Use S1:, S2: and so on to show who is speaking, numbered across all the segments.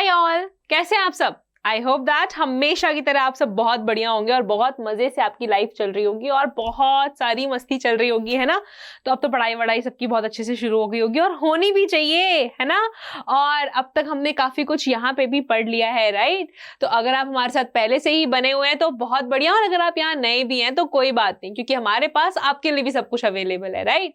S1: Hi all, कैसे हैं आप सब? आई होप दैट हमेशा की तरह आप सब बहुत बढ़िया होंगे और बहुत मजे से आपकी लाइफ चल रही होगी और बहुत सारी मस्ती चल रही होगी, है ना। तो अब तो पढ़ाई वढ़ाई सबकी बहुत अच्छे से शुरू हो गई होगी और होनी भी चाहिए, है ना। और अब तक हमने काफी कुछ यहाँ पे भी पढ़ लिया है, राइट। तो अगर आप हमारे साथ पहले से ही बने हुए हैं तो बहुत बढ़िया, और अगर आप यहाँ नए भी हैं तो कोई बात नहीं, क्योंकि हमारे पास आपके लिए भी सब कुछ अवेलेबल है, राइट।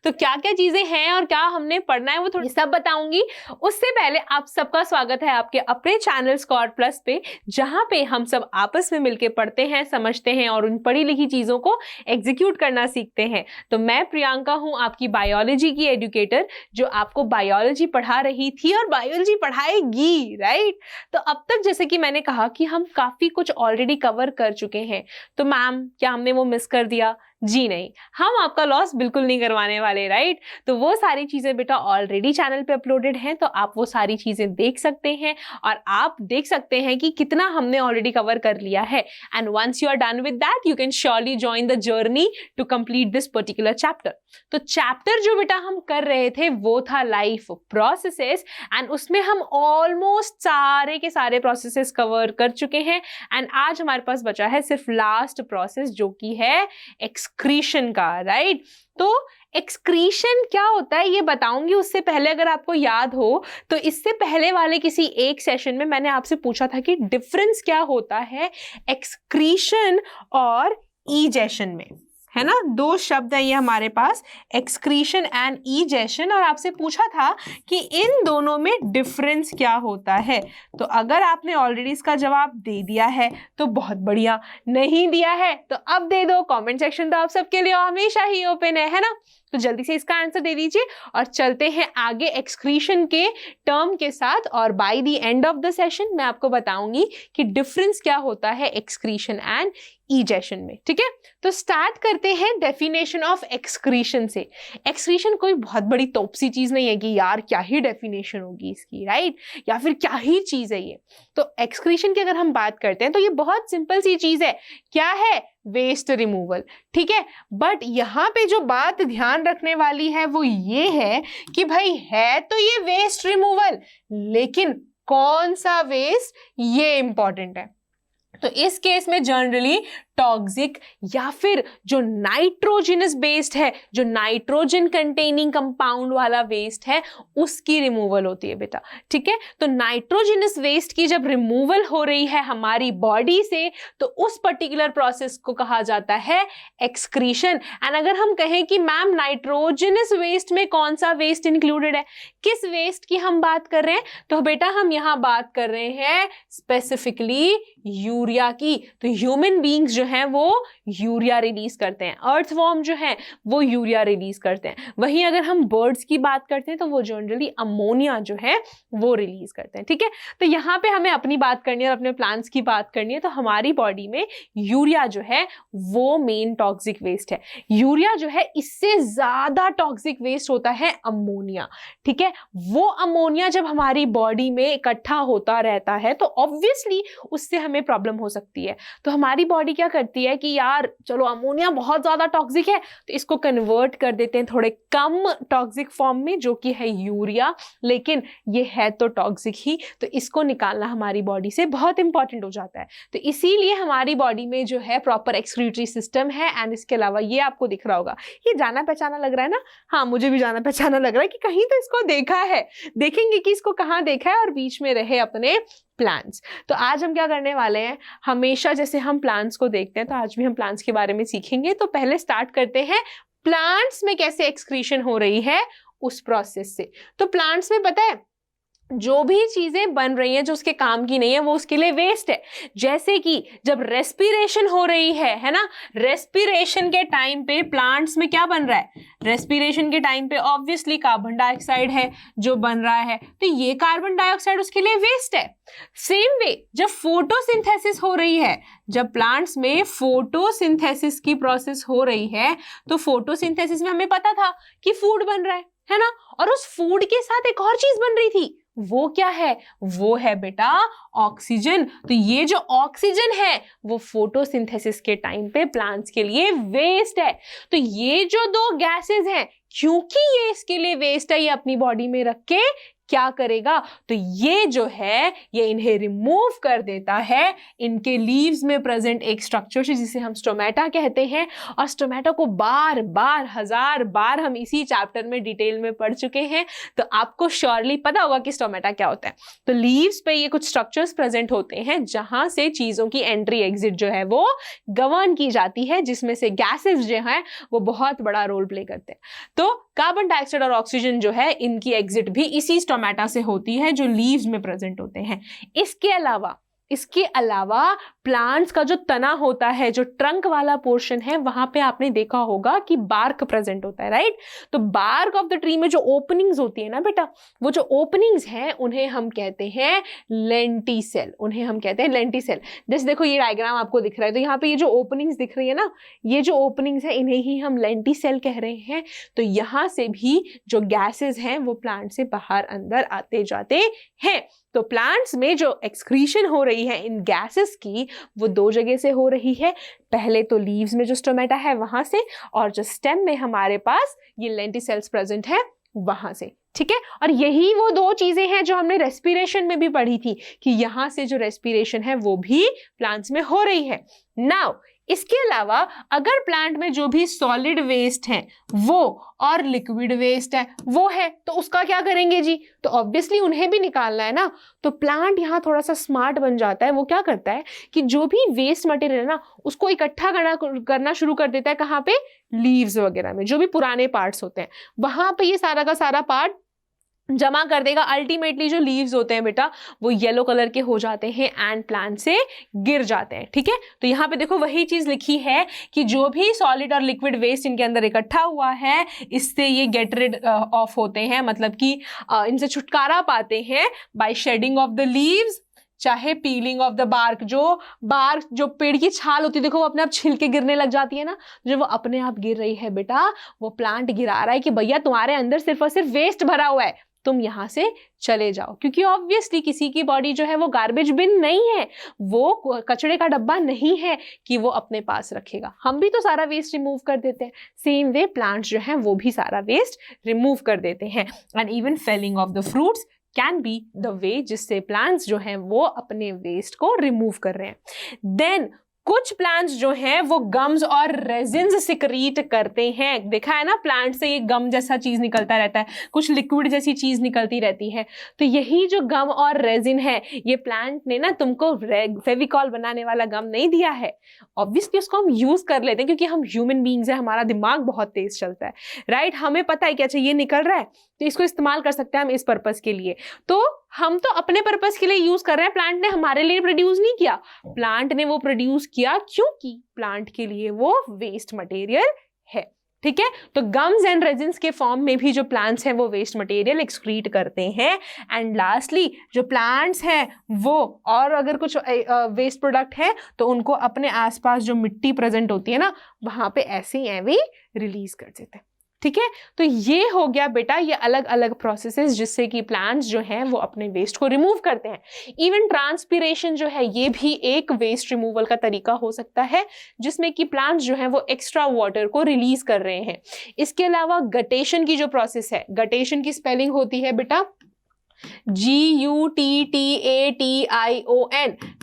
S1: तो क्या क्या चीजें हैं और क्या हमने पढ़ना है वो थोड़ी सब बताऊंगी। उससे पहले आप सबका स्वागत है आपके अपने चैनल स्कॉर प्लस पे, जहां पे हम सब आपस में मिलके पढ़ते हैं, समझते हैं और उन पढ़ी लिखी चीजों को एग्जीक्यूट करना सीखते हैं। तो मैं प्रियंका हूं, आपकी बायोलॉजी की एजुकेटर, जो आपको बायोलॉजी पढ़ा रही थी और बायोलॉजी पढ़ाएगी, राइट। तो अब तक जैसे कि मैंने कहा कि हम काफी कुछ ऑलरेडी कवर कर चुके हैं। तो मैम क्या हमने वो मिस कर दिया? जी नहीं, हम आपका लॉस बिल्कुल नहीं करवाने वाले, राइट। तो वो सारी चीजें बेटा ऑलरेडी चैनल पे अपलोडेड हैं, तो आप वो सारी चीजें देख सकते हैं और आप देख सकते हैं कि कितना हमने ऑलरेडी कवर कर लिया है। And once you are done with that, you can surely join the journey to complete this particular chapter. तो चैप्टर जो बेटा हम कर रहे थे वो था लाइफ प्रोसेसेस, एंड उसमें हम ऑलमोस्ट सारे के सारे प्रोसेसेस कवर कर चुके हैं। एंड आज हमारे पास बचा है सिर्फ लास्ट प्रोसेस, जो कि है एक्सक्रीशन का, राइट। तो एक्सक्रीशन क्या होता है ये बताऊंगी। उससे पहले अगर आपको याद हो तो इससे पहले वाले किसी एक सेशन में मैंने आपसे पूछा था कि डिफरेंस क्या होता है एक्सक्रीशन और ईजेशन में, है ना। दो शब्द है ये हमारे पास, एक्सक्रीशन एंड ईजेशन, और आपसे पूछा था कि इन दोनों में डिफरेंस क्या होता है। तो अगर आपने ऑलरेडी इसका जवाब दे दिया है तो बहुत बढ़िया, नहीं दिया है तो अब दे दो। कमेंट सेक्शन तो आप सबके लिए हमेशा ही ओपन है ना। तो जल्दी से इसका आंसर दे दीजिए और चलते हैं आगे एक्सक्रीशन के टर्म के साथ। और by the end of the session मैं आपको बताऊंगी कि डिफरेंस क्या होता है एक्सक्रीशन एंड ईजेशन में, ठीक है। तो स्टार्ट करते हैं डेफिनेशन ऑफ एक्सक्रीशन से। एक्सक्रीशन कोई बहुत बड़ी तोपसी चीज नहीं है कि यार क्या ही डेफिनेशन होगी इसकी, राइट, या फिर क्या ही चीज है ये। तो एक्सक्रीशन की अगर हम बात करते हैं तो ये बहुत सिंपल सी चीज है। क्या है? वेस्ट रिमूवल, ठीक है। बट यहाँ पे जो बात ध्यान रखने वाली है वो ये है कि भाई है तो ये वेस्ट रिमूवल, लेकिन कौन सा वेस्ट, ये इंपॉर्टेंट है। तो इस केस में जनरली टॉक्सिक या फिर जो नाइट्रोजनस बेस्ड है, जो नाइट्रोजन कंटेनिंग कंपाउंड वाला वेस्ट है, उसकी रिमूवल होती है बेटा, ठीक है। तो नाइट्रोजनस वेस्ट की जब रिमूवल हो रही है हमारी बॉडी से तो उस पर्टिकुलर प्रोसेस को कहा जाता है एक्सक्रीशन। एंड अगर हम कहें कि मैम नाइट्रोजनस वेस्ट में कौन सा वेस्ट इंक्लूडेड है, किस वेस्ट की हम बात कर रहे हैं, तो बेटा हम यहां बात कर रहे हैं स्पेसिफिकली यूरिया की। तो ह्यूमन बींग्स जो हैं वो यूरिया रिलीज करते हैं, अर्थवॉर्म जो है वो यूरिया रिलीज करते हैं। वहीं अगर हम बर्ड्स की बात करते हैं तो वो जनरली अमोनिया जो है वो रिलीज करते हैं, ठीक है। तो यहाँ पे हमें अपनी बात करनी है और अपने प्लांट्स की बात करनी है। तो हमारी बॉडी में यूरिया जो है वो मेन टॉक्सिक वेस्ट है। यूरिया जो है इससे ज्यादा टॉक्सिक वेस्ट होता है अमोनिया, ठीक है। वो अमोनिया जब हमारी बॉडी में इकट्ठा होता रहता है तो ऑब्वियसली उससे हमें प्रॉब्लम हो सकती है। तो हमारी बॉडी क्या करती है कि यार चलो अमोनिया बहुत ज्यादा टॉक्सिक है तो इसको कन्वर्ट कर देते हैं थोड़े कम टॉक्सिक फॉर्म में, जो कि है यूरिया, लेकिन ये है तो टॉक्सिक ही, तो इसको निकालना हमारी बॉडी से बहुत इंपॉर्टेंट हो जाता है। तो इसीलिए हमारी बॉडी में जो है प्रॉपर एक्सक्रीटरी सिस्टम है। एंड इसके अलावा ये आपको दिख रहा होगा, ये जाना पहचाना लग रहा है ना। हाँ, मुझे भी जाना पहचाना लग रहा है कि कहीं तो इसको देखा है। देखेंगे कि इसको कहाँ देखा है और बीच में रहे अपने प्लांट्स। तो आज हम क्या करने वाले हैं, हमेशा जैसे हम प्लांट्स को देखते हैं तो आज भी हम प्लांट्स के बारे में सीखेंगे। तो पहले स्टार्ट करते हैं प्लांट्स में कैसे एक्सक्रीशन हो रही है उस प्रोसेस से। तो प्लांट्स में पता है जो भी चीजें बन रही हैं जो उसके काम की नहीं है वो उसके लिए वेस्ट है। जैसे कि जब रेस्पिरेशन हो रही है ना, रेस्पिरेशन के टाइम पे प्लांट्स में क्या बन रहा है, रेस्पिरेशन के टाइम पे ऑब्वियसली कार्बन डाइऑक्साइड है जो बन रहा है, तो ये कार्बन डाइऑक्साइड उसके लिए वेस्ट है। सेम वे जब फोटोसिंथेसिस हो रही है, जब प्लांट्स में फोटोसिंथेसिस की प्रोसेस हो रही है तो फोटोसिंथेसिस में हमें पता था कि फूड बन रहा है ना, और उस फूड के साथ एक और चीज बन रही थी, वो क्या है, वो है बेटा ऑक्सीजन। तो ये जो ऑक्सीजन है वो फोटोसिंथेसिस के टाइम पे प्लांट्स के लिए वेस्ट है। तो ये जो दो गैसेस हैं, क्योंकि ये इसके लिए वेस्ट है, ये अपनी बॉडी में रख के क्या करेगा, तो ये जो है ये इन्हें रिमूव कर देता है इनके लीव्स में प्रेजेंट एक स्ट्रक्चर से जिसे हम स्टोमेटा कहते हैं। और स्टोमेटा को बार बार 1000 बार हम इसी चैप्टर में डिटेल में पढ़ चुके हैं, तो आपको श्योरली पता होगा कि स्टोमेटा क्या होता है। तो लीव्स पे ये कुछ स्ट्रक्चर्स प्रेजेंट होते हैं जहां से चीजों की एंट्री एग्जिट जो है वो गवर्न की जाती है, जिसमें से गैसेस जो है वो बहुत बड़ा रोल प्ले करते हैं। तो कार्बन डाइऑक्साइड और ऑक्सीजन जो है इनकी एग्जिट भी इसी स्टोमेटा से होती है जो लीव्स में प्रेजेंट होते हैं। इसके अलावा प्लांट्स का जो तना होता है, जो ट्रंक वाला पोर्शन है, वहां पे आपने देखा होगा कि बार्क प्रेजेंट होता है, राइट। तो बार्क ऑफ द ट्री में जो ओपनिंग्स होती है ना बेटा, वो जो ओपनिंग्स हैं उन्हें हम कहते हैं लेंटिसेल, जैसे देखो ये डायग्राम आपको दिख रहा है, तो यहाँ पे ये जो ओपनिंग्स दिख रही है ना, ये जो ओपनिंग्स है इन्हें ही हम लेंटिसेल कह रहे हैं। तो यहाँ से भी जो गैसेस हैं वो प्लांट से बाहर अंदर आते जाते हैं। तो प्लांट्स में जो एक्सक्रीशन हो रही है इन गैसेस की, वो 2 जगह से हो रही है। पहले तो लीव्स में जो स्टोमेटा है वहां से, और जो स्टेम में हमारे पास ये लेंटिसेल्स प्रेजेंट है वहां से, ठीक है। और यही वो 2 चीजें हैं जो हमने रेस्पिरेशन में भी पढ़ी थी कि यहां से जो रेस्पिरेशन है वो भी प्लांट्स में हो रही है। नाउ इसके अलावा अगर प्लांट में जो भी सॉलिड वेस्ट है वो और लिक्विड वेस्ट है वो है, तो उसका क्या करेंगे जी, तो ऑब्वियसली उन्हें भी निकालना है ना। तो प्लांट यहाँ थोड़ा सा स्मार्ट बन जाता है। वो क्या करता है कि जो भी वेस्ट मटेरियल है ना उसको इकट्ठा करना शुरू कर देता है। कहाँ पे, लीव्स वगैरह में जो भी पुराने पार्ट्स होते हैं वहां पे ये सारा का सारा पार्ट जमा कर देगा। अल्टीमेटली जो लीव्स होते हैं बेटा वो येलो कलर के हो जाते हैं एंड प्लांट से गिर जाते हैं, ठीक है। तो यहाँ पे देखो वही चीज लिखी है कि जो भी सॉलिड और लिक्विड वेस्ट इनके अंदर इकट्ठा हुआ है इससे ये गेट रिड ऑफ होते हैं, मतलब कि इनसे छुटकारा पाते हैं by shedding of the leaves, चाहे पीलिंग ऑफ द बार्क। जो पेड़ की छाल होती है देखो वो अपने आप छिलके गिरने लग जाती है ना, जो वो अपने आप गिर रही है बेटा, वो प्लांट गिरा रहा है कि भैया तुम्हारे अंदर सिर्फ और सिर्फ वेस्ट भरा हुआ है, तुम यहां से चले जाओ। क्योंकि ऑब्वियसली किसी की बॉडी जो है वो गार्बेज बिन नहीं है, वो कचड़े का डब्बा नहीं है कि वो अपने पास रखेगा। हम भी तो सारा वेस्ट रिमूव कर देते हैं, सेम वे प्लांट्स जो हैं वो भी सारा वेस्ट रिमूव कर देते हैं। And even felling of the fruits can be the way जिससे प्लांट्स जो हैं वो अपने वेस्ट को रिमूव कर रहे हैं। देन कुछ प्लांट्स जो हैं वो गम्स और रेजिन्स सिक्रीट करते हैं। देखा है ना, प्लांट से ये गम जैसा चीज निकलता रहता है, कुछ लिक्विड जैसी चीज निकलती रहती है। तो यही जो गम और रेजिन है, ये प्लांट ने ना तुमको फेविकॉल बनाने वाला गम नहीं दिया है। ऑब्वियसली उसको हम यूज कर लेते हैं क्योंकि हम ह्यूमन बींग्स हैं, हमारा दिमाग बहुत तेज चलता है, राइट। हमें पता है कि अच्छा ये निकल रहा है तो इसको इस्तेमाल कर सकते हैं हम इस पर्पस के लिए। तो हम तो अपने पर्पस के लिए यूज कर रहे हैं, प्लांट ने हमारे लिए प्रोड्यूस नहीं किया। प्लांट ने वो प्रोड्यूस किया क्योंकि प्लांट के लिए वो वेस्ट मटेरियल है, ठीक है। तो गम्स एंड रेजिन्स के फॉर्म में भी जो प्लांट्स हैं वो वेस्ट मटेरियल एक्सक्रीट करते हैं। एंड लास्टली जो प्लांट्स हैं वो, और अगर कुछ वेस्ट प्रोडक्ट है तो उनको अपने आसपास जो मिट्टी प्रेजेंट होती है ना वहां पे ऐसे ही एवे रिलीज कर देते हैं, ठीक है। तो ये हो गया बेटा ये अलग अलग प्रोसेसेस जिससे कि प्लांट्स जो हैं वो अपने वेस्ट को रिमूव करते हैं। इवन ट्रांसपीरेशन जो है ये भी एक वेस्ट रिमूवल का तरीका हो सकता है जिसमें कि प्लांट्स जो हैं वो एक्स्ट्रा वाटर को रिलीज कर रहे हैं। इसके अलावा गटेशन की जो प्रोसेस है, गटेशन की स्पेलिंग होती है बेटा GUTTATION।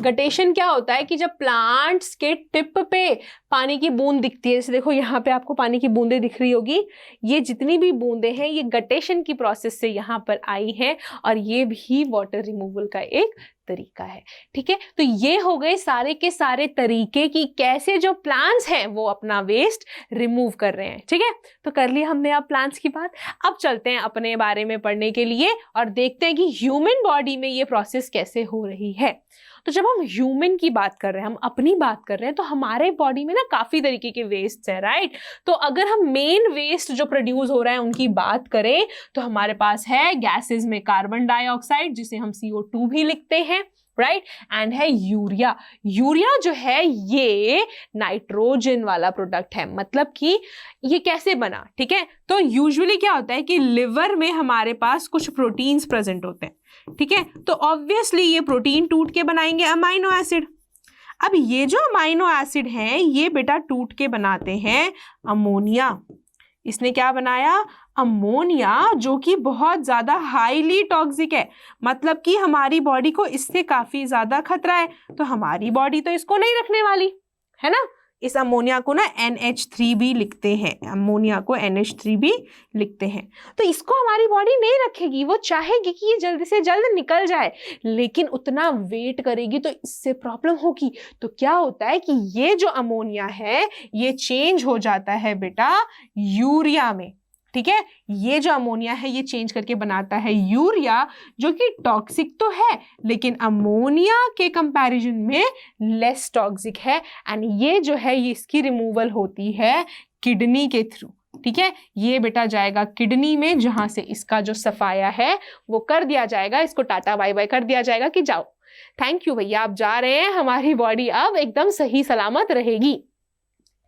S1: गटेशन क्या होता है कि जब प्लांट्स के टिप पे पानी की बूंद दिखती है, जैसे देखो यहाँ पे आपको पानी की बूंदें दिख रही होगी, ये जितनी भी बूंदें हैं ये गटेशन की प्रोसेस से यहाँ पर आई हैं और ये भी वाटर रिमूवल का एक तरीका है, ठीक है। तो ये हो गए सारे के सारे तरीके कि कैसे जो प्लांट्स हैं वो अपना वेस्ट रिमूव कर रहे हैं, ठीक है। तो कर लिया हमने अब प्लांट्स की बात। अब चलते हैं अपने बारे में पढ़ने के लिए और देखते हैं कि ह्यूमन बॉडी में ये प्रोसेस कैसे हो रही है। तो जब हम ह्यूमन की बात कर रहे हैं, हम अपनी बात कर रहे हैं, तो हमारे बॉडी में ना काफी तरीके के वेस्ट है, राइट। तो अगर हम मेन वेस्ट जो प्रोड्यूस हो रहा है उनकी बात करें तो हमारे पास है गैसेस में कार्बन डाइऑक्साइड जिसे हम CO2 भी लिखते हैं, राइट, एंड है यूरिया। यूरिया जो है ये नाइट्रोजन वाला प्रोडक्ट है, मतलब कि ये कैसे बना, ठीक है। तो यूजुअली क्या होता है कि लिवर में हमारे पास कुछ प्रोटीन्स प्रेजेंट होते हैं, ठीक है। तो ऑब्वियसली ये प्रोटीन टूट के बनाएंगे अमाइनो एसिड। अब ये जो अमाइनो एसिड हैं ये बेटा टूट के बनाते हैं अमोनिया। इसने क्या बनाया, अमोनिया जो कि बहुत ज़्यादा हाईली टॉक्सिक है, मतलब कि हमारी बॉडी को इससे काफ़ी ज़्यादा खतरा है, तो हमारी बॉडी तो इसको नहीं रखने वाली है ना। इस अमोनिया को ना NH3 भी लिखते हैं, अमोनिया को NH3 भी लिखते हैं। तो इसको हमारी बॉडी नहीं रखेगी, वो चाहेगी कि ये जल्द से जल्द निकल जाए, लेकिन उतना वेट करेगी तो इससे प्रॉब्लम होगी। तो क्या होता है कि ये जो अमोनिया है ये चेंज हो जाता है बेटा यूरिया में, ठीक है। ये जो अमोनिया है ये चेंज करके बनाता है यूरिया, जो कि टॉक्सिक तो है लेकिन अमोनिया के कंपैरिजन में लेस टॉक्सिक है। एंड ये जो है ये इसकी रिमूवल होती है किडनी के थ्रू, ठीक है। ये बेटा जाएगा किडनी में, जहां से इसका जो सफाया है वो कर दिया जाएगा, इसको टाटा बाय बाय कर दिया जाएगा कि जाओ, थैंक यू भैया आप जा रहे हैं, हमारी बॉडी अब एकदम सही सलामत रहेगी,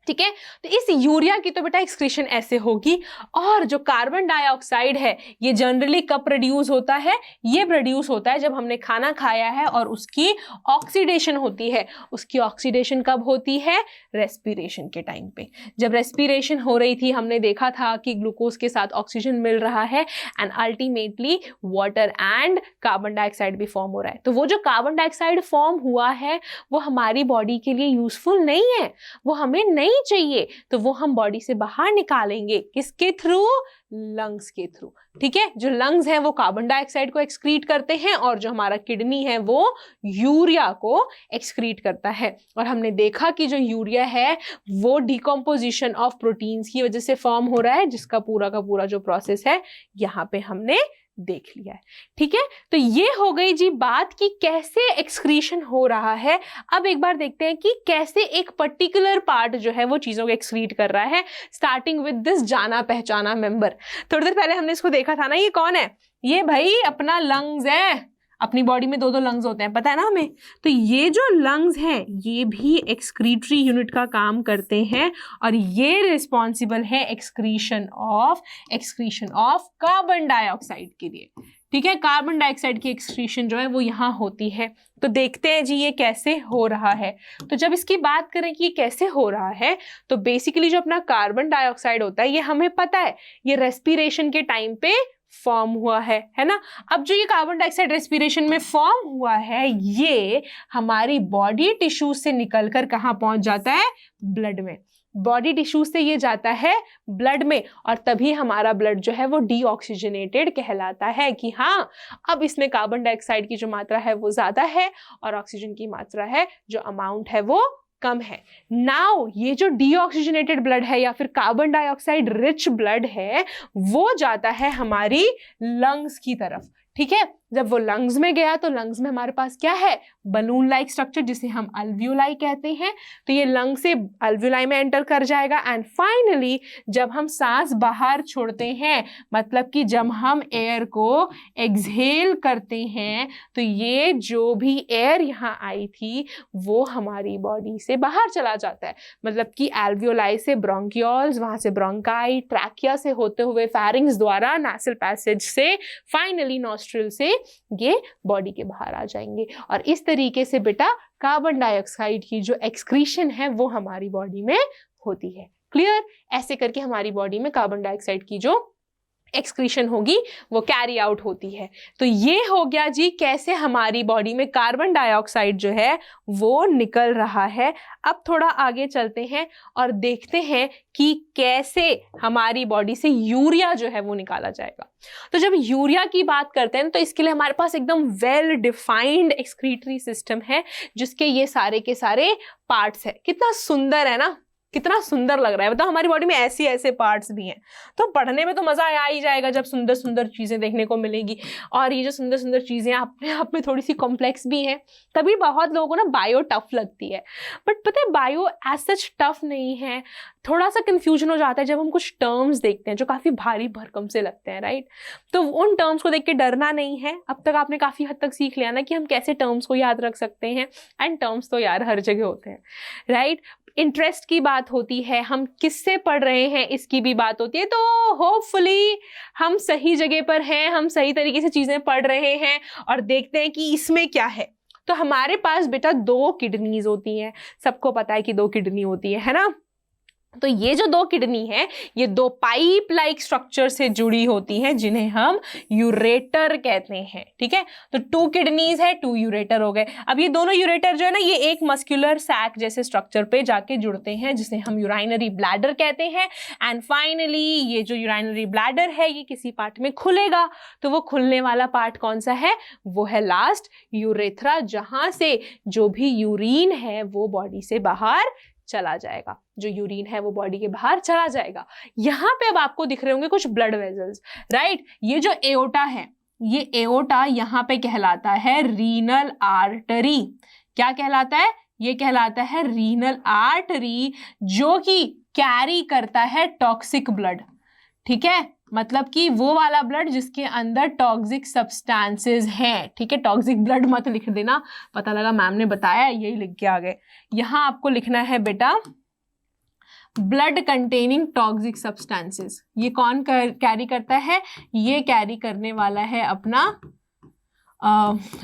S1: ठीक है। तो इस यूरिया की तो बेटा एक्सक्रीशन ऐसे होगी। और जो कार्बन डाइऑक्साइड है ये जनरली कब प्रोड्यूस होता है, ये प्रोड्यूस होता है जब हमने खाना खाया है और उसकी ऑक्सीडेशन होती है। उसकी ऑक्सीडेशन कब होती है, रेस्पिरेशन के टाइम पे। जब रेस्पिरेशन हो रही थी हमने देखा था कि ग्लूकोज के साथ ऑक्सीजन मिल रहा है and ultimately water and carbon dioxide भी फॉर्म हो रहा है। तो वो जो कार्बन डाइऑक्साइड फॉर्म हुआ है वो हमारी बॉडी के लिए यूजफुल नहीं है, वो हमें नहीं चाहिए, तो वो हम बॉडी से बाहर निकालेंगे, किसके थ्रू, लंग्स के थ्रू, ठीक है। जो लंग्स हैं वो कार्बन डाइऑक्साइड को एक्सक्रीट करते हैं और जो हमारा किडनी है वो यूरिया को एक्सक्रीट करता है। और हमने देखा कि जो यूरिया है वो डिकम्पोजिशन ऑफ प्रोटीन्स की वजह से फॉर्म हो रहा है, जिसका पूरा का पूरा जो प्रोसेस है यहाँ पे हमने देख लिया है, ठीक है। तो ये हो गई जी बात कि कैसे एक्सक्रीशन हो रहा है। अब एक बार देखते हैं कि कैसे एक पर्टिकुलर पार्ट जो है वो चीजों को एक्सक्रीट कर रहा है, स्टार्टिंग विद दिस जाना पहचाना मेंबर। थोड़ी देर पहले हमने इसको देखा था ना, ये कौन है, ये भाई अपना लंग्स है। अपनी बॉडी में 2-2 लंग्स होते हैं, पता है ना हमें। तो ये जो लंग्स हैं ये भी एक्सक्रीटरी यूनिट का काम करते हैं और ये रिस्पॉन्सिबल है एक्सक्रीशन ऑफ कार्बन डाइऑक्साइड के लिए, ठीक है। कार्बन डाइऑक्साइड की एक्सक्रीशन जो है वो यहाँ होती है। तो देखते हैं जी ये कैसे हो रहा है। तो जब इसकी बात करें कि ये कैसे हो रहा है, तो बेसिकली जो अपना कार्बन डाइऑक्साइड होता है ये हमें पता है ये रेस्पिरेशन के टाइम पे फॉर्म हुआ है ना। अब जो ये कार्बन डाइऑक्साइड रेस्पिरेशन में फॉर्म हुआ है ये हमारी बॉडी टिश्यूज से निकलकर कहाँ पहुंच जाता है, ब्लड में। बॉडी टिश्यूज से ये जाता है ब्लड में और तभी हमारा ब्लड जो है वो डीऑक्सीजनेटेड कहलाता है कि हाँ अब इसमें कार्बन डाइऑक्साइड की जो मात्रा है वो ज्यादा है और ऑक्सीजन की मात्रा है जो अमाउंट है वो कम है। नाउ ये जो डीऑक्सीजनेटेड ब्लड है या फिर कार्बन डाइऑक्साइड रिच ब्लड है वो जाता है हमारी लंग्स की तरफ, ठीक है। जब वो लंग्स में गया तो लंग्स में हमारे पास क्या है, बलून लाइक स्ट्रक्चर जिसे हम अल्वियोलाई कहते हैं। तो ये लंग से अल्वियोलाई में एंटर कर जाएगा एंड फाइनली जब हम सांस बाहर छोड़ते हैं, मतलब कि जब हम एयर को एक्सहेल करते हैं तो ये जो भी एयर यहाँ आई थी वो हमारी बॉडी से बाहर चला जाता है। मतलब कि अल्वियोलाई से ब्रोंकियोल्स, वहां से ब्रोंकाई, ट्रैकिया से होते हुए फेरिंग्स द्वारा नासल पैसेज से फाइनली नॉस्ट्रिल से ये बॉडी के बाहर आ जाएंगे। और इस तरीके से बेटा कार्बन डाइऑक्साइड की जो एक्सक्रीशन है वो हमारी बॉडी में होती है। क्लियर, ऐसे करके हमारी बॉडी में कार्बन डाइऑक्साइड की जो एक्सक्रीशन होगी वो कैरी आउट होती है। तो ये हो गया जी कैसे हमारी बॉडी में कार्बन डाइऑक्साइड जो है वो निकल रहा है। अब थोड़ा आगे चलते हैं और देखते हैं कि कैसे हमारी बॉडी से यूरिया जो है वो निकाला जाएगा। तो जब यूरिया की बात करते हैं तो इसके लिए हमारे पास एकदम वेल डिफाइंड एक्सक्रीटरी सिस्टम है जिसके ये सारे के सारे पार्ट्स है। कितना सुंदर है ना, कितना सुंदर लग रहा है। मतलब हमारी बॉडी में ऐसे ऐसे पार्ट्स भी हैं। तो पढ़ने में तो मजा आ ही जाएगा जब सुंदर सुंदर चीजें देखने को मिलेगी। और ये जो सुंदर सुंदर चीजें अपने आप में थोड़ी सी कॉम्प्लेक्स भी हैं, तभी बहुत लोगों को ना बायो टफ लगती है। बट पता है बायो एज सच टफ नहीं है। थोड़ा सा कंफ्यूजन हो जाता है जब हम कुछ टर्म्स देखते हैं जो काफी भारी भरकम से लगते हैं, राइट। तो उन टर्म्स को देख के डरना नहीं है। अब तक आपने काफी हद तक सीख लिया ना कि हम कैसे टर्म्स को याद रख सकते हैं। एंड टर्म्स तो यार हर जगह होते हैं, राइट। इंटरेस्ट की बात होती है, हम किससे पढ़ रहे हैं इसकी भी बात होती है। तो होपफुली हम सही जगह पर हैं, हम सही तरीके से चीजें पढ़ रहे हैं और देखते हैं कि इसमें क्या है। तो हमारे पास बेटा 2 किडनीज होती हैं। सबको पता है कि 2 किडनी होती है ना। तो ये जो दो किडनी है ये दो पाइप लाइक स्ट्रक्चर से जुड़ी होती हैं जिन्हें हम यूरेटर कहते हैं, ठीक है। तो 2 किडनीज है, 2 यूरेटर हो गए। अब ये दोनों यूरेटर जो है ना ये एक मस्कुलर सैक जैसे स्ट्रक्चर पे जाके जुड़ते हैं जिसे हम यूराइनरी ब्लैडर कहते हैं। एंड फाइनली ये जो यूराइनरी ब्लैडर है ये किसी पार्ट में खुलेगा, तो वो खुलने वाला पार्ट कौन सा है, वो है लास्ट यूरेथ्रा, जहां से जो भी यूरिन है वो बॉडी से बाहर चला जाएगा, जो यूरिन है वो बॉडी के बाहर चला जाएगा। यहां पे अब आपको दिख रहे होंगे कुछ ब्लड वेजल्स, राइट। ये जो एओर्टा है, ये एओर्टा यहां पे कहलाता है रीनल आर्टरी। क्या कहलाता है, ये कहलाता है रीनल आर्टरी, जो कि कैरी करता है टॉक्सिक ब्लड, ठीक है। मतलब कि वो वाला ब्लड जिसके अंदर टॉक्सिक सब्सटेंसेस हैं, ठीक है। टॉक्सिक ब्लड मत लिख देना, पता लगा मैम ने बताया यही लिख के आ गए। यहां आपको लिखना है बेटा ब्लड कंटेनिंग टॉक्सिक सब्सटेंसेस। ये कौन कैरी करता है, ये कैरी करने वाला है अपना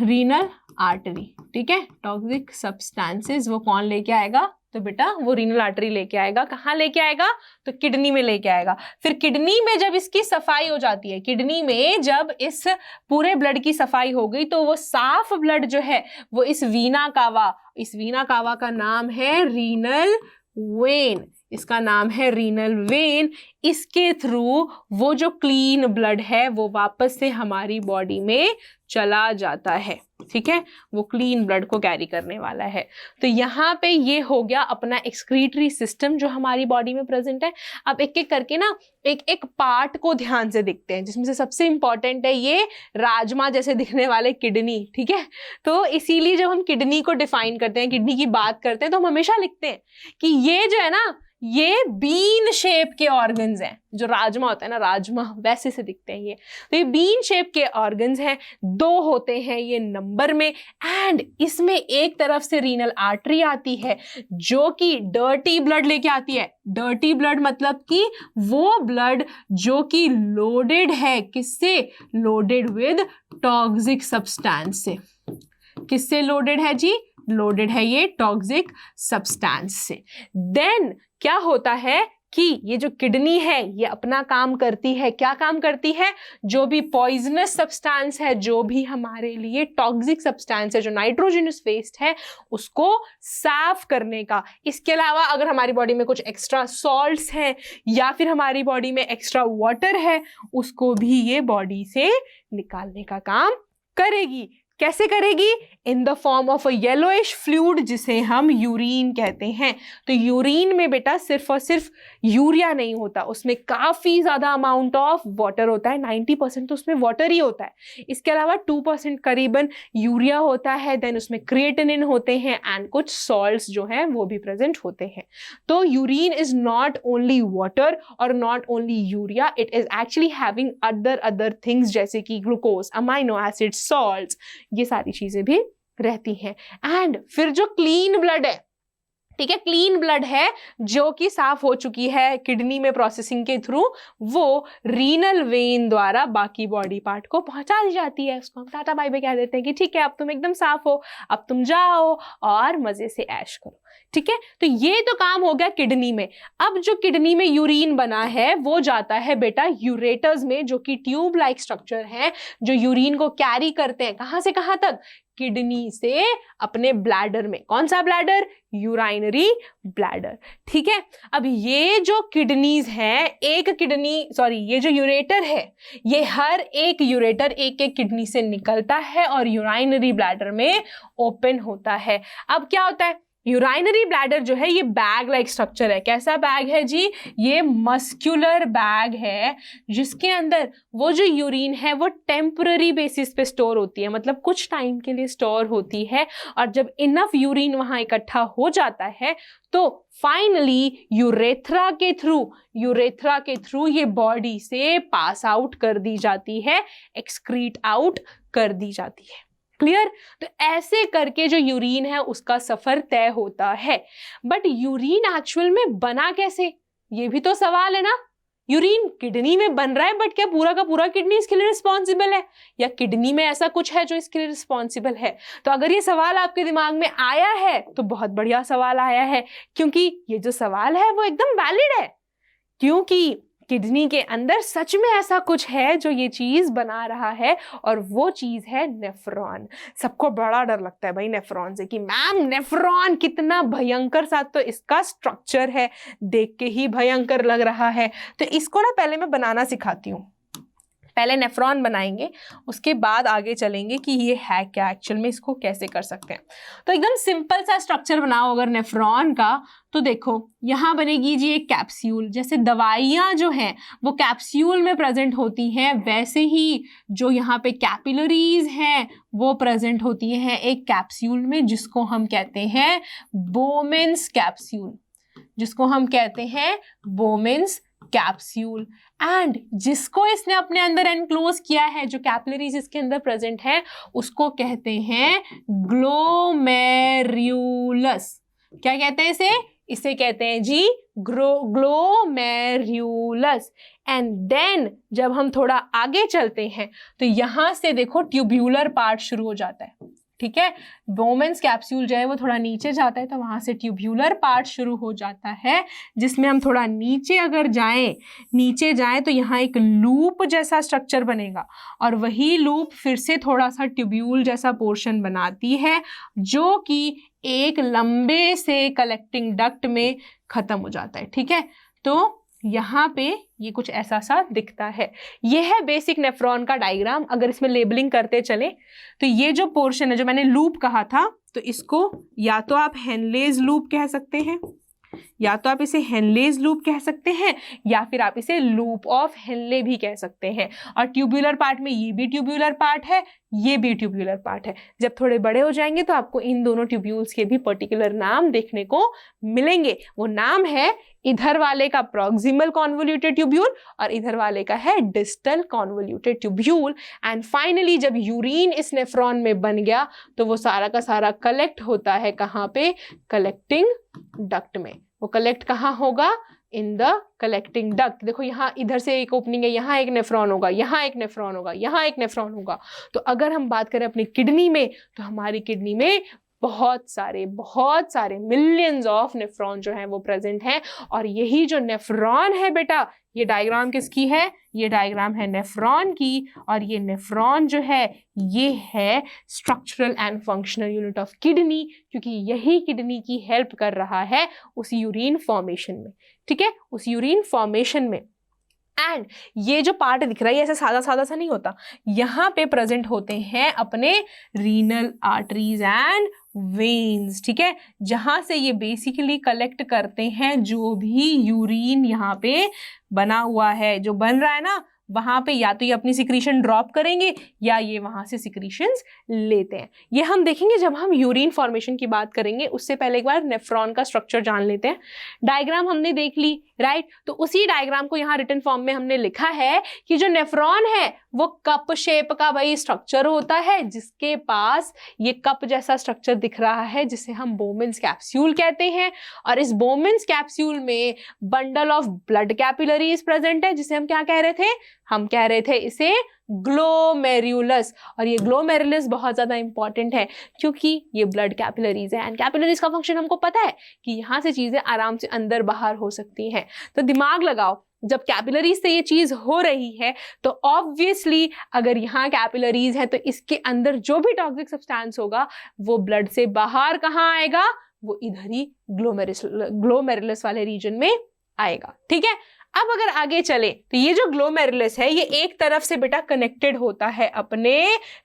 S1: रीनल आर्टरी, ठीक है। टॉक्सिक सब्सटेंसेस वो कौन लेके आएगा, तो बेटा वो रीनल आर्टरी लेके आएगा। कहाँ लेके आएगा, तो किडनी में लेके आएगा। फिर किडनी में जब इसकी सफाई हो जाती है, किडनी में जब इस पूरे ब्लड की सफाई हो गई तो वो साफ ब्लड जो है वो इस वीना कावा का नाम है रीनल वेन, इसका नाम है रीनल वेन। इसके थ्रू वो जो क्लीन ब्लड है वो वापस से हमारी बॉडी में चला जाता है, ठीक है। वो क्लीन ब्लड को कैरी करने वाला है। तो यहाँ पे ये हो गया अपना एक्सक्रीटरी सिस्टम जो हमारी बॉडी में प्रेजेंट है। अब एक एक करके ना एक एक पार्ट को ध्यान से देखते हैं, जिसमें से सबसे इंपॉर्टेंट है ये राजमा जैसे दिखने वाले किडनी, ठीक है। तो इसीलिए जब हम किडनी को डिफाइन करते हैं, किडनी की बात करते हैं, तो हम हमेशा लिखते हैं कि ये जो है ना ये बीन शेप के ऑर्गन्स हैं। जो राजमा होता है ना, राजमा वैसे से दिखते हैं ये, तो ये बीन शेप के ऑर्गन्स हैं, 2 होते हैं ये नंबर में। एंड इसमें एक तरफ से रीनल आर्टरी आती है जो कि डर्टी ब्लड लेके आती है। डर्टी ब्लड मतलब कि वो ब्लड जो कि लोडेड है, किससे, लोडेड विद टॉक्सिक सब्सटेंस से। किससे लोडेड है जी, लोडेड है ये टॉक्सिक सब्सटेंस से। देन क्या होता है कि ये जो किडनी है ये अपना काम करती है। क्या काम करती है, जो भी पॉइजनस सब्सटेंस है, जो भी हमारे लिए टॉक्सिक सब्सटेंस है, जो नाइट्रोजनस वेस्ट है, उसको साफ करने का। इसके अलावा अगर हमारी बॉडी में कुछ एक्स्ट्रा सॉल्ट्स हैं या फिर हमारी बॉडी में एक्स्ट्रा वाटर है, उसको भी ये बॉडी से निकालने का काम करेगी। कैसे करेगी, in the form of a yellowish fluid जिसे हम यूरिन कहते हैं। तो यूरिन में बेटा सिर्फ और सिर्फ यूरिया नहीं होता, उसमें काफ़ी ज़्यादा अमाउंट ऑफ वाटर होता है। 90% तो उसमें वाटर ही होता है। इसके अलावा 2% करीबन यूरिया होता है। देन उसमें क्रिएटिनिन होते हैं एंड कुछ सॉल्ट्स जो हैं वो भी प्रेजेंट होते हैं। तो urine is not only water और not only urea, it is actually having other things जैसे कि ग्लूकोज, अमाइनो एसिड, सॉल्ट्स, ये सारी चीजें भी रहती हैं। एंड फिर जो क्लीन ब्लड है, ठीक है, क्लीन ब्लड है जो कि साफ हो चुकी है किडनी में प्रोसेसिंग के थ्रू, वो रीनल वेन द्वारा बाकी बॉडी पार्ट को पहुंचा दी जाती है। उसको हम टाटा बाय बाय कह देते हैं कि ठीक है अब तुम एकदम साफ हो, अब तुम जाओ और मजे से ऐश करो, ठीक है। तो ये तो काम हो गया किडनी में। अब जो किडनी में यूरिन बना है वो जाता है बेटा यूरेटर्स में, जो कि ट्यूब लाइक स्ट्रक्चर है जो यूरिन को कैरी करते हैं। कहां से कहां तक, किडनी से अपने ब्लैडर में। कौन सा ब्लैडर, यूराइनरी ब्लैडर, ठीक है। अब ये जो किडनीज हैं, ये जो यूरेटर है, ये हर एक यूरेटर एक एक किडनी से निकलता है और यूराइनरी ब्लैडर में ओपन होता है। अब क्या होता है, यूराइनरी ब्लैडर जो है ये बैग लाइक स्ट्रक्चर है। कैसा बैग है जी, ये मस्कुलर बैग है जिसके अंदर वो जो यूरिन है वो टेम्पररी बेसिस पे स्टोर होती है, मतलब कुछ टाइम के लिए स्टोर होती है। और जब इनफ यूरिन वहां इकट्ठा हो जाता है तो फाइनली यूरेथ्रा के थ्रू ये बॉडी से पास आउट कर दी जाती है, एक्सक्रीट आउट कर दी जाती है। क्लियर। तो ऐसे करके जो यूरिन है उसका सफर तय होता है। बट यूरिन एक्चुअल में बना कैसे, ये भी तो सवाल है ना। यूरिन किडनी में बन रहा है, बट क्या पूरा का पूरा किडनी इसके लिए रिस्पॉन्सिबल है, या किडनी में ऐसा कुछ है जो इसके लिए रिस्पॉन्सिबल है? तो अगर ये सवाल आपके दिमाग में आया है तो बहुत बढ़िया सवाल आया है, क्योंकि ये जो सवाल है वो एकदम वैलिड है, क्योंकि किडनी के अंदर सच में ऐसा कुछ है जो ये चीज बना रहा है, और वो चीज है नेफ्रॉन। सबको बड़ा डर लगता है भाई नेफ्रॉन से कि मैम नेफ्रॉन कितना भयंकर सा तो इसका स्ट्रक्चर है, देख के ही भयंकर लग रहा है। तो इसको ना पहले मैं बनाना सिखाती हूँ। पहले नेफ्रॉन बनाएंगे, उसके बाद आगे चलेंगे कि ये है क्या एक्चुअल में, इसको कैसे कर सकते हैं। तो एकदम सिंपल सा स्ट्रक्चर बनाओ अगर नेफ्रॉन का, तो देखो यहाँ बनेगी जी एक कैप्सूल। जैसे दवाइयाँ जो हैं वो कैप्सूल में प्रेजेंट होती हैं, वैसे ही जो यहाँ पे कैपिलरीज हैं वो प्रेजेंट होती हैं एक कैप्सूल में, जिसको हम कहते हैं बोमेन्स कैप्सूल, जिसको हम कहते हैं बोमेन्स कैप्सूल। एंड जिसको इसने अपने अंदर एनक्लोज किया है, जो कैपिलरीज इसके अंदर प्रेजेंट है, उसको कहते हैं ग्लोमेरुलस। क्या कहते हैं इसे? इसे कहते हैं जी ग्लोमेरुलस। एंड देन जब हम थोड़ा आगे चलते हैं तो यहां से देखो ट्यूब्यूलर पार्ट शुरू हो जाता है, ठीक है। बोमेन्स कैप्सूल जो है वो थोड़ा नीचे जाता है, तो वहां से ट्यूब्यूलर पार्ट शुरू हो जाता है, जिसमें हम थोड़ा नीचे अगर नीचे जाएं तो यहाँ एक लूप जैसा स्ट्रक्चर बनेगा, और वही लूप फिर से थोड़ा सा ट्यूब्यूल जैसा पोर्शन बनाती है, जो कि एक लंबे से कलेक्टिंग डक्ट में खत्म हो जाता है, ठीक है। तो यहाँ पे ये कुछ ऐसा सा दिखता है। ये है बेसिक नेफ्रॉन का डायग्राम। अगर इसमें लेबलिंग करते चले तो ये जो पोर्शन है जो मैंने लूप कहा था, तो इसको या तो आप हेनलेज लूप कह सकते हैं, या तो आप इसे हेनलेज लूप कह सकते हैं, या फिर आप इसे लूप ऑफ हेनले भी कह सकते हैं। और ट्यूब्यूलर पार्ट में ये भी ट्यूब्यूलर पार्ट है, ये भी ट्यूब्यूलर पार्ट है। जब थोड़े बड़े हो जाएंगे तो आपको इन दोनों ट्यूब्यूल्स के भी पर्टिकुलर नाम देखने को मिलेंगे। वो नाम है, इधर वाले का प्रॉक्सिमल कॉन्वोल्यूटेड ट्यूब्यूल और इधर वाले का है distal convoluted tubule. And finally जब यूरिन इस नेफ्रॉन में बन गया तो वो सारा का सारा कलेक्ट होता है कहाँ पे? कलेक्टिंग डक्ट में। वो कलेक्ट कहाँ होगा? In the collecting duct. देखो यहाँ इधर से एक ओपनिंग है, यहाँ एक नेफ्रॉन होगा, यहाँ एक नेफ्रॉन होगा, यहाँ एक नेफ्रॉन होगा। तो अगर हम बात करें अपनी किडनी में, तो हमारी किडनी में बहुत सारे मिलियंस ऑफ नेफ्रॉन जो हैं वो प्रेजेंट हैं। और यही जो नेफ्रॉन है बेटा, ये डायग्राम किसकी है? ये डायग्राम है नेफ्रॉन की। और ये नेफ्रॉन जो है ये है structural and functional unit of kidney, क्योंकि यही किडनी की हेल्प कर रहा है उस यूरिन फॉर्मेशन में, ठीक है, उस यूरिन फॉर्मेशन में। एंड ये जो पार्ट दिख रहा है ऐसा सादा सादा सा नहीं होता, यहाँ पे प्रेजेंट होते हैं अपने रीनल आर्टरीज एंड वेन्स, ठीक है, जहां से ये बेसिकली कलेक्ट करते हैं जो भी यूरिन यहाँ पे बना हुआ है, जो बन रहा है ना, वहां पे या तो ये अपनी सिक्रीशन ड्रॉप करेंगे या ये वहां से सिक्रीशंस लेते हैं। ये हम देखेंगे जब हम यूरिन फॉर्मेशन की बात करेंगे। उससे पहले एक बार नेफ्रॉन का स्ट्रक्चर जान लेते हैं। डायग्राम हमने देख ली, राइट। तो उसी डायग्राम को यहाँ रिटन फॉर्म में हमने लिखा है कि जो नेफ्रॉन है वो कप शेप का भाई स्ट्रक्चर होता है, जिसके पास ये कप जैसा स्ट्रक्चर दिख रहा है, जिसे हम बोमेन्स कैप्सूल कहते हैं। और इस बोमेन्स कैप्सूल में bundle of blood capillaries present है, जिसे हम क्या कह रहे थे? हम कह रहे थे इसे ग्लोमेरुलस। और ये ग्लोमेरुलस बहुत ज्यादा इंपॉर्टेंट है क्योंकि ये ब्लड कैपिलरीज है। एंड कैपिलरीज का फंक्शन हमको पता है कि यहाँ से चीजें आराम से अंदर बाहर हो सकती हैं। तो दिमाग लगाओ, जब कैपिलरीज से ये चीज हो रही है तो ऑब्वियसली अगर यहाँ कैपिलरीज है तो इसके अंदर जो भी टॉक्सिक सब्सटेंस होगा वो ब्लड से बाहर कहाँ आएगा? वो इधर ही ग्लोमेरुलस वाले रीजन में आएगा, ठीक है। अब अगर आगे चले तो ये जो ग्लोमेरुलस है ये एक तरफ से बेटा कनेक्टेड होता है अपने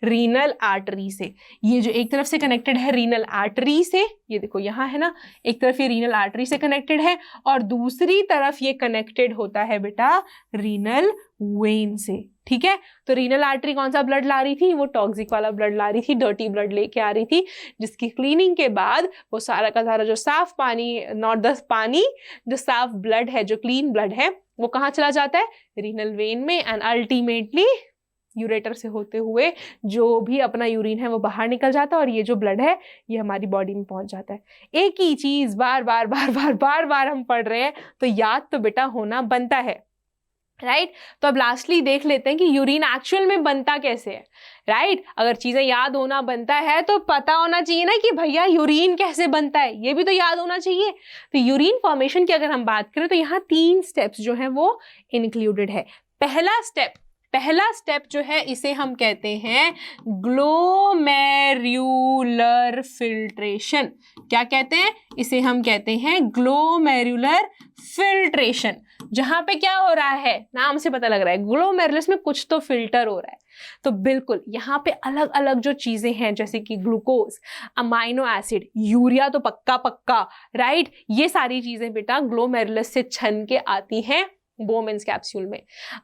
S1: रीनल आर्टरी से। ये जो एक तरफ से कनेक्टेड है रीनल आर्टरी से, ये देखो यहाँ है ना, एक तरफ ये रीनल आर्टरी से कनेक्टेड है और दूसरी तरफ ये कनेक्टेड होता है बेटा रीनल वेन से, ठीक है। तो रीनल आर्टरी कौन सा ब्लड ला रही थी? वो टॉक्सिक वाला ब्लड ला रही थी, डर्टी ब्लड लेके आ रही थी, जिसकी क्लीनिंग के बाद वो सारा का सारा जो साफ पानी, नॉट द पानी, जो साफ ब्लड है, जो क्लीन ब्लड है, वो कहाँ चला जाता है? रीनल वेन में। एंड अल्टीमेटली यूरेटर से होते हुए जो भी अपना यूरिन है वो बाहर निकल जाता है और ये जो ब्लड है ये हमारी बॉडी में पहुंच जाता है। एक ही चीज बार बार हम पढ़ रहे हैं तो याद तो बेटा होना बनता है। राइट तो अब लास्टली देख लेते हैं कि यूरिन एक्चुअल में बनता कैसे है। राइट अगर चीजें याद होना बनता है तो पता होना चाहिए ना कि भैया यूरिन कैसे बनता है, ये भी तो याद होना चाहिए। तो यूरिन फॉर्मेशन की अगर हम बात करें तो यहाँ 3 स्टेप्स जो है वो इंक्लूडेड है। पहला स्टेप जो है इसे हम कहते हैं ग्लोमेरुलर फिल्ट्रेशन। क्या कहते हैं इसे? हम कहते हैं ग्लोमेरुलर फिल्ट्रेशन। जहां पे क्या हो रहा है, नाम से पता लग रहा है ग्लोमेरुलस में कुछ तो फिल्टर हो रहा है। तो बिल्कुल यहाँ पे अलग अलग जो चीजें हैं जैसे कि ग्लूकोज, अमाइनो एसिड, यूरिया तो पक्का राइट, ये सारी चीजें बेटा ग्लोमेरुलस से छन के आती हैं बोमेन्स कैप्सूल में।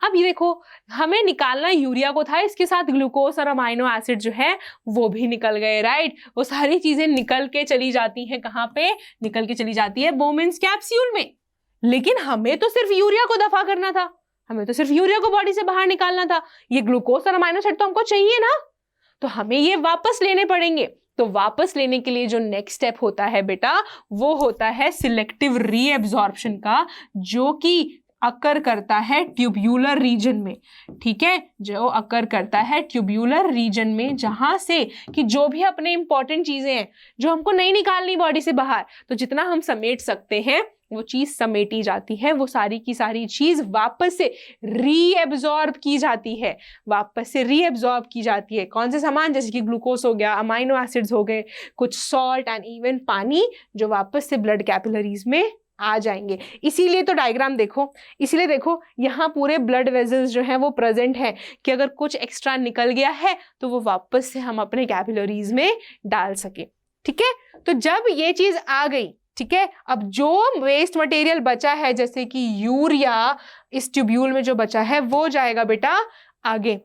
S1: अब ये देखो हमें निकालना यूरिया को था, इसके साथ ग्लूकोज और अमाइनो एसिड जो है वो भी निकल गए। राइट वो सारी चीजें निकल के चली जाती हैं, कहाँ पे निकल के चली जाती है? बोमेन्स कैप्सूल में। लेकिन हमें तो सिर्फ यूरिया को दफा करना था, हमें तो सिर्फ यूरिया को बॉडी से बाहर निकालना था। ये ग्लूकोज और अमाइनो एसिड तो हमको चाहिए ना, तो हमें ये वापस लेने पड़ेंगे। तो वापस लेने के लिए जो नेक्स्ट स्टेप होता है बेटा वो होता है सिलेक्टिव रीएब्जॉर्प्शन का, जो कि अकर करता है ट्यूब्यूलर रीजन में। ठीक है, जो अकर करता है ट्यूब्यूलर रीजन में, जहां से कि जो भी अपने इंपॉर्टेंट चीजें हैं जो हमको नहीं निकालनी बॉडी से बाहर, तो जितना हम समेट सकते हैं वो चीज समेटी जाती है, वो सारी की सारी चीज वापस से रीएब्जॉर्ब की जाती है, वापस से रीएब्जॉर्ब की जाती है। कौन से सामान? जैसे कि ग्लूकोज हो गया, अमाइनो एसिड्स हो गए, कुछ सॉल्ट एंड इवन पानी, जो वापस से ब्लड कैपिलरीज में आ जाएंगे। इसीलिए तो डायग्राम देखो, इसीलिए देखो यहाँ पूरे ब्लड वेजल्स जो हैं वो प्रेजेंट है कि अगर कुछ एक्स्ट्रा निकल गया है तो वो वापस से हम अपने कैपिलरीज में डाल सके। ठीक है, तो जब ये चीज आ गई, ठीक है, अब जो वेस्ट मटेरियल बचा है जैसे कि यूरिया इस ट्यूब्यूल में जो बचा है वो जाएगा बेटा आगे,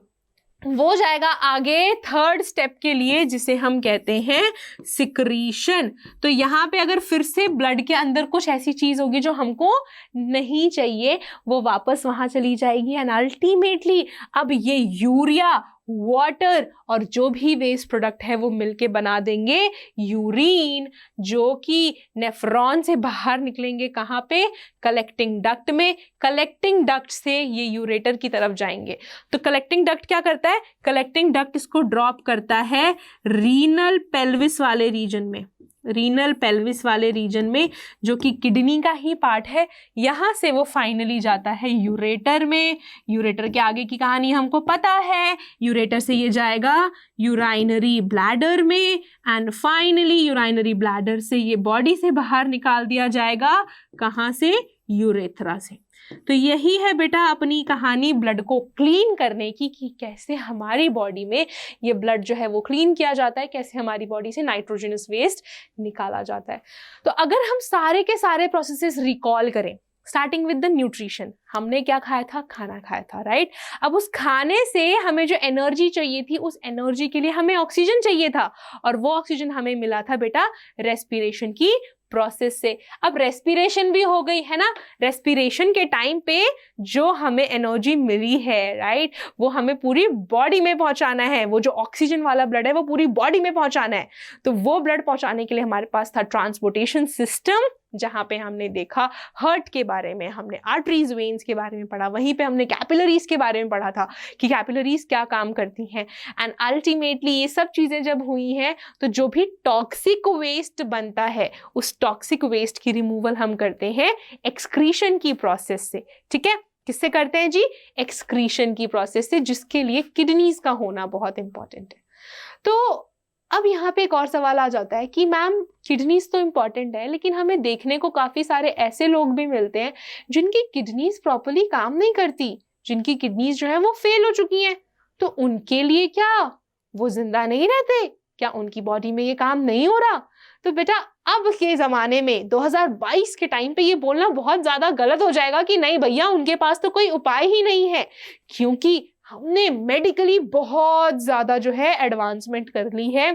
S1: वो जाएगा आगे थर्ड स्टेप के लिए जिसे हम कहते हैं सिक्रीशन। तो यहाँ पे अगर फिर से ब्लड के अंदर कुछ ऐसी चीज होगी जो हमको नहीं चाहिए, वो वापस वहां चली जाएगी एंड अल्टीमेटली अब ये यूरिया, वाटर और जो भी वेस्ट प्रोडक्ट है वो मिलके बना देंगे यूरिन, जो कि नेफ्रॉन से बाहर निकलेंगे। कहाँ पे? कलेक्टिंग डक्ट में। कलेक्टिंग डक्ट से ये यूरेटर की तरफ जाएंगे। तो कलेक्टिंग डक्ट क्या करता है? कलेक्टिंग डक्ट इसको ड्रॉप करता है रीनल पेल्विस वाले रीजन में, रीनल पेल्विस वाले रीजन में, जो कि किडनी का ही पार्ट है। यहां से वो फाइनली जाता है यूरेटर में। यूरेटर के आगे की कहानी हमको पता है, यूरेटर से ये जाएगा यूराइनरी ब्लैडर में एंड फाइनली यूराइनरी ब्लैडर से ये बॉडी से बाहर निकाल दिया जाएगा। कहाँ से? यूरेथ्रा से। तो यही है बेटा अपनी कहानी ब्लड को क्लीन करने की, कि कैसे हमारी बॉडी में ये ब्लड जो है वो क्लीन किया जाता है, कैसे हमारी बॉडी से नाइट्रोजनस वेस्ट निकाला जाता है। तो अगर हम सारे के सारे प्रोसेसेस रिकॉल करें, स्टार्टिंग विद द न्यूट्रिशन, हमने क्या खाया था? खाना खाया था। राइट अब उस खाने से हमें जो एनर्जी चाहिए थी, उस एनर्जी के लिए हमें ऑक्सीजन चाहिए था, और वो ऑक्सीजन हमें मिला था बेटा रेस्पिरेशन की प्रोसेस से। अब रेस्पिरेशन भी हो गई है ना, रेस्पिरेशन के टाइम पे जो हमें एनर्जी मिली है, राइट, वो हमें पूरी बॉडी में पहुंचाना है। वो जो ऑक्सीजन वाला ब्लड है वो पूरी बॉडी में पहुंचाना है। तो वो ब्लड पहुंचाने के लिए हमारे पास था ट्रांसपोर्टेशन सिस्टम, जहां पे हमने देखा हार्ट के बारे में, हमने आर्टरीज, वेन्स के बारे में पढ़ा, वहीं पे हमने कैपिलरीज के बारे में पढ़ा था कि कैपिलरीज क्या काम करती हैं। एंड अल्टीमेटली ये सब चीजें जब हुई हैं तो जो भी टॉक्सिक वेस्ट बनता है, उस टॉक्सिक वेस्ट की रिमूवल हम करते हैं एक्सक्रीशन की प्रोसेस से। ठीक है, किससे करते हैं जी? एक्सक्रीशन की प्रोसेस से, जिसके लिए किडनीज का होना बहुत इंपॉर्टेंट है। तो अब यहाँ पे एक और सवाल आ जाता है कि मैम किडनीज तो इंपॉर्टेंट है, लेकिन हमें देखने को काफी सारे ऐसे लोग भी मिलते हैं जिनकी किडनीज प्रॉपर्ली काम नहीं करती, जिनकी किडनीज जो है वो फेल हो चुकी हैं। तो उनके लिए क्या वो जिंदा नहीं रहते? क्या उनकी बॉडी में ये काम नहीं हो रहा? तो बेटा अब के जमाने में 2022 के टाइम पे ये बोलना बहुत ज्यादा गलत हो जाएगा कि नहीं भैया उनके पास तो कोई उपाय ही नहीं है, क्योंकि हमने मेडिकली बहुत ज्यादा जो है एडवांसमेंट कर ली है।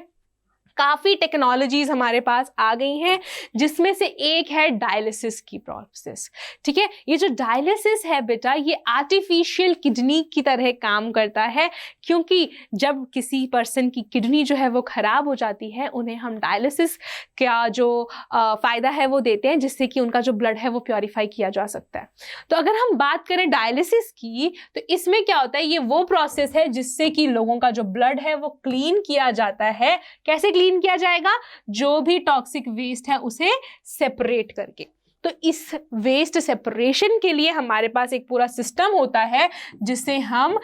S1: काफ़ी टेक्नोलॉजीज हमारे पास आ गई हैं, जिसमें से एक है डायलिसिस की प्रोसेस। ठीक है, ये जो डायलिसिस है बेटा, ये आर्टिफिशियल किडनी की तरह काम करता है, क्योंकि जब किसी पर्सन की किडनी जो है वो खराब हो जाती है, उन्हें हम डायलिसिस का जो फ़ायदा है वो देते हैं, जिससे कि उनका जो ब्लड है वो प्योरीफाई किया जा सकता है। तो अगर हम बात करें डायलिसिस की, तो इसमें क्या होता है, ये वो प्रोसेस है जिससे कि लोगों का जो ब्लड है वो क्लीन किया जाता है। कैसे क्लीन किया जाएगा? जो भी टॉक्सिक वेस्ट है उसे सेपरेट करके। तो इस वेस्ट सेपरेशन के लिए हमारे पास एक पूरा सिस्टम होता है, जिसे हम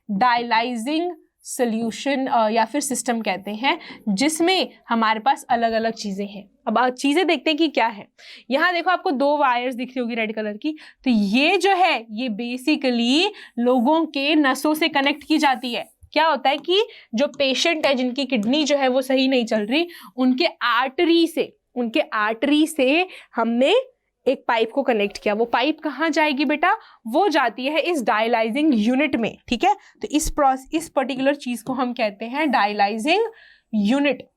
S1: डायलाइजिंग सोल्यूशन या फिर सिस्टम कहते हैं, जिसमें हमारे पास अलग अलग चीजें हैं। अब चीजें देखते हैं कि क्या है। यहाँ देखो, आपको 2 वायर्स दिख रही होगी रेड कलर की। तो ये जो है ये बेसिकली लोगों के नसों से कनेक्ट की जाती है। क्या होता है कि जो पेशेंट है, जिनकी किडनी जो है वो सही नहीं चल रही, उनके आर्टरी से हमने एक पाइप को कनेक्ट किया। वो पाइप कहाँ जाएगी बेटा? वो जाती है इस डायलाइजिंग यूनिट में। ठीक है, तो इस पर्टिकुलर चीज को हम कहते हैं डायलाइजिंग यूनिट।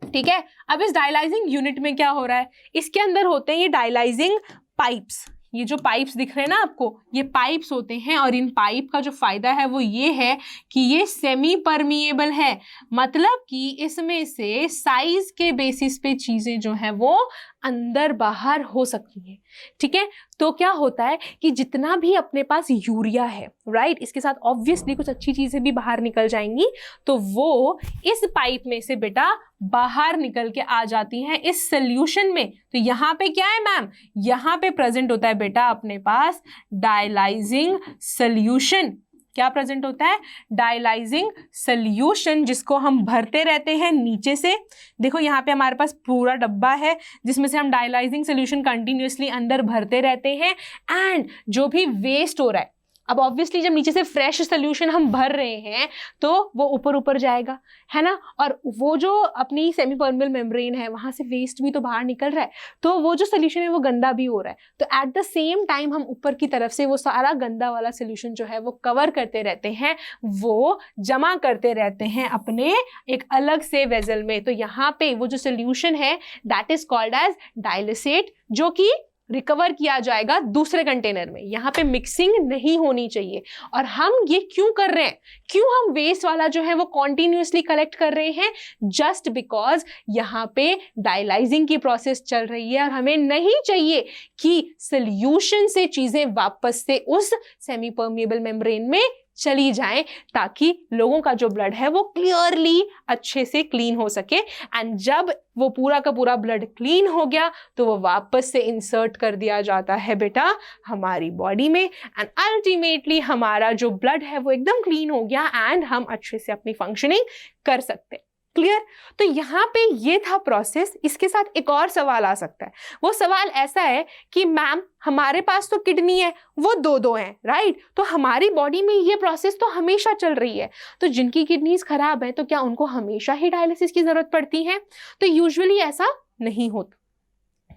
S1: ठीक है, अब इस डायलाइजिंग यूनिट में क्या हो रहा है? इसके अंदर होते हैं ये डायलाइजिंग पाइप्स। ये जो पाइप्स दिख रहे हैं ना आपको, ये पाइप्स होते हैं, और इन पाइप का जो फायदा है वो ये है कि ये सेमी परमिएबल है। मतलब कि इसमें से साइज के बेसिस पे चीजें जो है वो अंदर बाहर हो सकती हैं। ठीक है, तो क्या होता है कि जितना भी अपने पास यूरिया है, राइट, इसके साथ ऑब्वियसली कुछ अच्छी चीजें भी बाहर निकल जाएंगी, तो वो इस पाइप में से बेटा बाहर निकल के आ जाती हैं इस सोल्यूशन में। तो यहाँ पे क्या है मैम? यहाँ पे प्रेजेंट होता है बेटा अपने पास डायलाइजिंग सोल्यूशन। क्या प्रेजेंट होता है? डायलाइजिंग सोल्यूशन, जिसको हम भरते रहते हैं नीचे से। देखो यहाँ पे हमारे पास पूरा डब्बा है, जिसमें से हम डायलाइजिंग सोल्यूशन कंटिन्यूअसली अंदर भरते रहते हैं। एंड जो भी वेस्ट हो रहा है, अब ऑब्वियसली जब नीचे से फ्रेश सोल्यूशन हम भर रहे हैं तो वो ऊपर जाएगा, है ना, और वो जो अपनी सेमी परमेबल मेम्ब्रेन है, वहां से वेस्ट भी तो बाहर निकल रहा है, तो वो जो सोल्यूशन है वो गंदा भी हो रहा है। तो एट द सेम टाइम हम ऊपर की तरफ से वो सारा गंदा वाला सोल्यूशन जो है वो कवर करते रहते हैं, वो जमा करते रहते हैं अपने एक अलग से वेजल में। तो यहाँ पे वो जो सोल्यूशन है that is called as dialysate, जो कि रिकवर किया जाएगा दूसरे कंटेनर में। यहाँ पे मिक्सिंग नहीं होनी चाहिए। और हम ये क्यों कर रहे हैं? क्यों हम वेस्ट वाला जो है वो कॉन्टिन्यूसली कलेक्ट कर रहे हैं? जस्ट बिकॉज यहाँ पे डायलाइजिंग की प्रोसेस चल रही है, और हमें नहीं चाहिए कि सोल्यूशन से चीजें वापस से उस सेमी परमिएबल मेम्ब्रेन में चली जाएं, ताकि लोगों का जो ब्लड है वो क्लियरली अच्छे से क्लीन हो सके। एंड जब वो पूरा का पूरा ब्लड क्लीन हो गया तो वो वापस से इंसर्ट कर दिया जाता है बेटा हमारी बॉडी में, एंड अल्टीमेटली हमारा जो ब्लड है वो एकदम क्लीन हो गया एंड हम अच्छे से अपनी फंक्शनिंग कर सकते हैं। क्लियर? तो यहाँ पे ये था प्रोसेस। इसके साथ एक और सवाल आ सकता है। वो सवाल ऐसा है कि मैम हमारे पास तो किडनी है, वो 2 हैं, राइट, तो हमारी बॉडी में ये प्रोसेस तो हमेशा चल रही है, तो जिनकी किडनीज खराब है तो क्या उनको हमेशा ही डायलिसिस की जरूरत पड़ती है? तो यूजुअली ऐसा नहीं होता।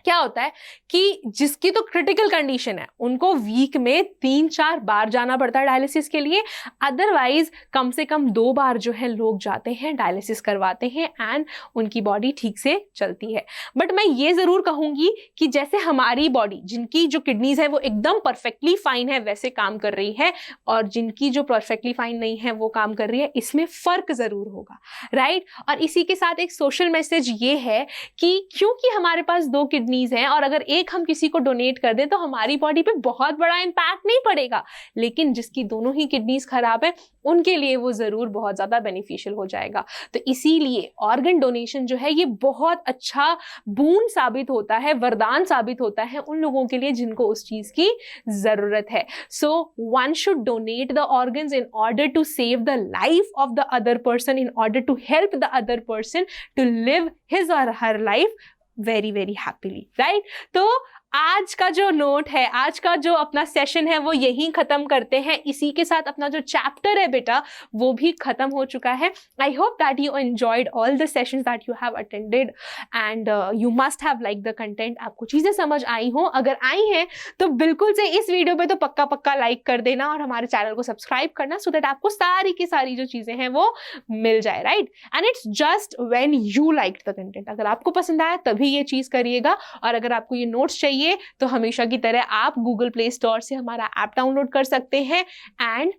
S1: क्या होता है कि जिसकी तो क्रिटिकल कंडीशन है उनको वीक में 3-4 बार जाना पड़ता है डायलिसिस के लिए। अदरवाइज कम से कम 2 बार जो है लोग जाते हैं, डायलिसिस करवाते हैं, एंड उनकी बॉडी ठीक से चलती है। बट मैं ये जरूर कहूंगी कि जैसे हमारी बॉडी, जिनकी जो किडनीज है वो एकदम परफेक्टली फाइन है वैसे काम कर रही है, और जिनकी जो परफेक्टली फाइन नहीं है वो काम कर रही है, इसमें फर्क जरूर होगा, राइट। और इसी के साथ एक सोशल मैसेज ये है कि क्योंकि हमारे पास 2 किडनीज हैं और अगर एक हम किसी को डोनेट कर दें तो हमारी बॉडी पे बहुत बड़ा इंपैक्ट नहीं पड़ेगा, लेकिन जिसकी दोनों ही किडनीज खराब है उनके लिए वो जरूर बहुत ज्यादा बेनिफिशियल हो जाएगा। तो इसीलिए ऑर्गन डोनेशन जो है ये बहुत अच्छा बून साबित होता है, वरदान साबित होता है उन लोगों के लिए जिनको उस चीज की जरूरत है। So one should donate the organs in order to save the life of the other person, in order to help the other person to live his और her life very very happily, right. तो आज का जो note है, आज का जो अपना सेशन है वो यहीं खत्म करते हैं। इसी के साथ अपना जो चैप्टर है बेटा वो भी खत्म हो चुका है। I hope that you enjoyed all the sessions that you have attended and you must have like the content. आपको चीजें समझ आई हो, अगर आई हैं तो बिल्कुल से इस वीडियो पे तो पक्का पक्का लाइक कर देना और हमारे चैनल को सब्सक्राइब करना, सो दैट आपको सारी की सारी जो चीजें हैं वो मिल जाए, right. And it's just when you like the content. अगर आपको पसंद आया तभी ये चीज करिएगा। और अगर आपको ये नोट्स चाहिए तो हमेशा की तरह आप गूगल प्ले स्टोर से हमारा ऐप डाउनलोड कर सकते हैं एंड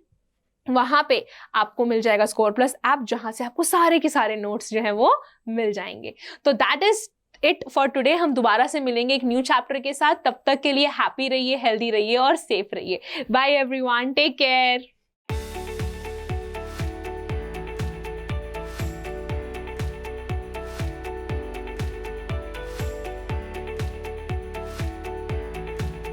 S1: वहां पे आपको मिल जाएगा स्कोर प्लस ऐप, जहां से आपको सारे के सारे नोट्स जो है वो मिल जाएंगे। तो that is it for today. हम दोबारा से मिलेंगे एक न्यू चैप्टर के साथ। तब तक के लिए हैप्पी रहिए, हेल्दी रहिए और सेफ रहिए। Bye everyone, take care.